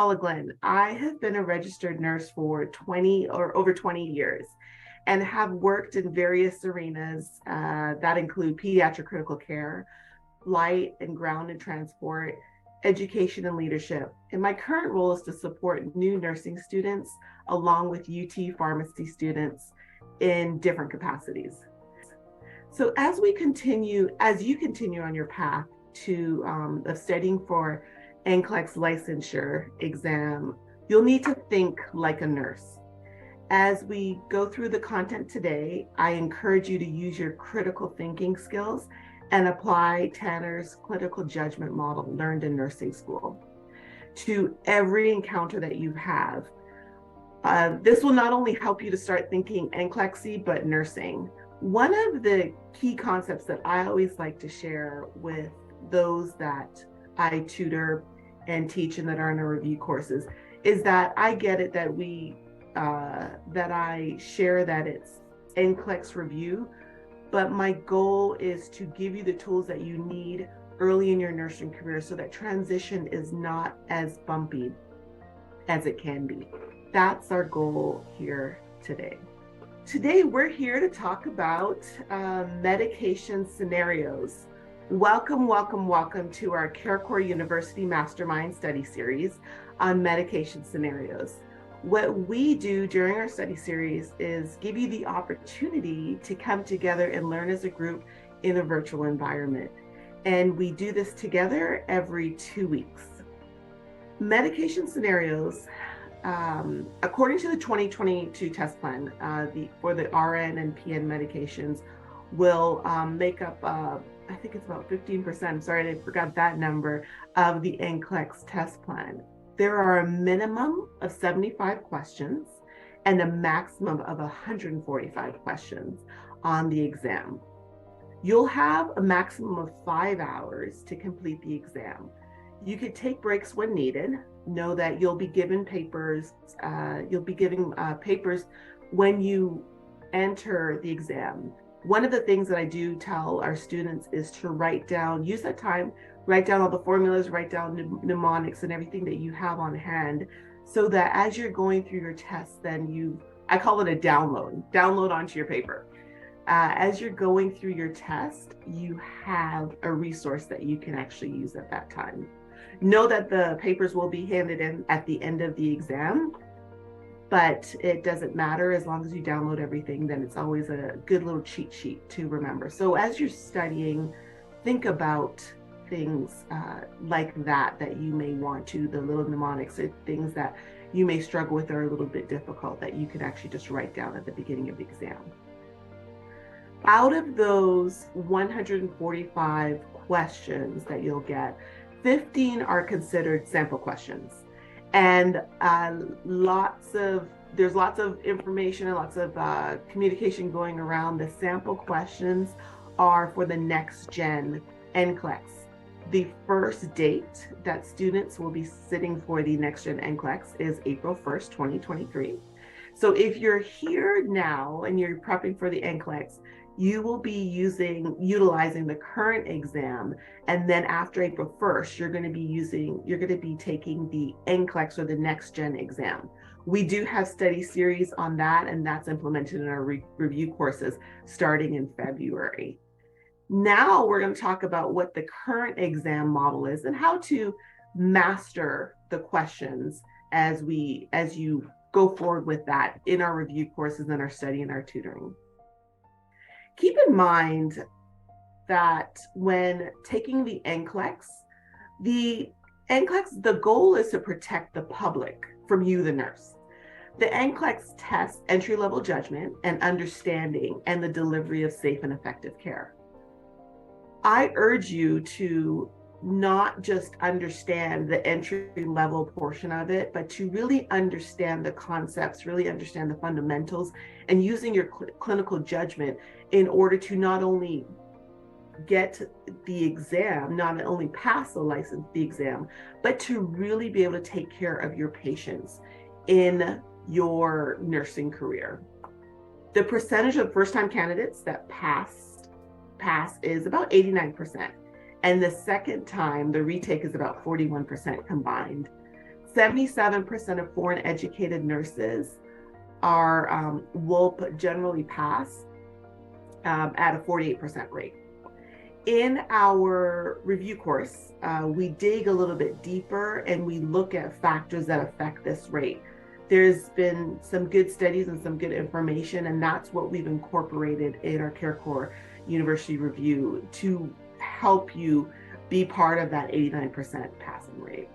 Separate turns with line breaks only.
Paula Glenn. I have been a registered nurse for 20 or over 20 years and have worked in various arenas that include pediatric critical care, light and ground and transport, education and leadership. And my current role is to support new nursing students along with UT pharmacy students in different capacities. So as you continue on your path to of studying for NCLEX licensure exam, you'll need to think like a nurse. As we go through the content today, I encourage you to use your critical thinking skills and apply Tanner's clinical judgment model learned in nursing school to every encounter that you have. This will not only help you to start thinking NCLEX-y, but nursing. One of the key concepts that I always like to share with those that I tutor and teach and that are in our review courses is that I get it that that I share that it's NCLEX review, but my goal is to give you the tools that you need early in your nursing career so that transition is not as bumpy as it can be. That's our goal here today. Today, we're here to talk about medication scenarios. Welcome, welcome, welcome to our CareCore University Mastermind Study Series on medication scenarios. What we do during our study series is give you the opportunity to come together and learn as a group in a virtual environment. And we do this together every 2 weeks. Medication scenarios, according to the 2022 test plan, for the RN and PN medications will make up, I think it's about 15%, I'm sorry, I forgot that number, of the NCLEX test plan. There are a minimum of 75 questions and a maximum of 145 questions on the exam. You'll have a maximum of 5 hours to complete the exam. You could take breaks when needed. Know that you'll be given papers. Papers when you enter the exam. One of the things that I do tell our students is to write down, use that time, write down all the formulas, write down mnemonics and everything that you have on hand, so that as you're going through your test, then I call it a download onto your paper. As you're going through your test, you have a resource that you can actually use at that time. Know that the papers will be handed in at the end of the exam, but it doesn't matter as long as you download everything, then it's always a good little cheat sheet to remember. So as you're studying, think about things like that you may want to, the little mnemonics, things that you may struggle with or are a little bit difficult that you can actually just write down at the beginning of the exam. Out of those 145 questions that you'll get, 15 are considered sample questions. And there's lots of information and lots of communication going around. The sample questions are for the next gen NCLEX. The first date that students will be sitting for the next gen NCLEX is April 1st, 2023. So if you're here now and you're prepping for the NCLEX, you will be utilizing the current exam, and then after April 1st, you're going to be taking the NCLEX or the next gen exam. We do have study series on that, and that's implemented in our review courses starting in February. Now we're going to talk about what the current exam model is and how to master the questions as you go forward with that in our review courses and our study and our tutoring. Keep in mind that when taking the NCLEX, the goal is to protect the public from you, the nurse. The NCLEX tests entry-level judgment and understanding and the delivery of safe and effective care. I urge you to not just understand the entry-level portion of it, but to really understand the concepts, really understand the fundamentals, and using your clinical judgment in order to not only get the exam, not only pass the exam, but to really be able to take care of your patients in your nursing career. The percentage of first-time candidates that pass is about 89%. And the second time, the retake is about 41% combined. 77% of foreign educated nurses will generally pass at a 48% rate. In our review course, we dig a little bit deeper and we look at factors that affect this rate. There's been some good studies and some good information, and that's what we've incorporated in our CareCorps University Review to help you be part of that 89% passing rate.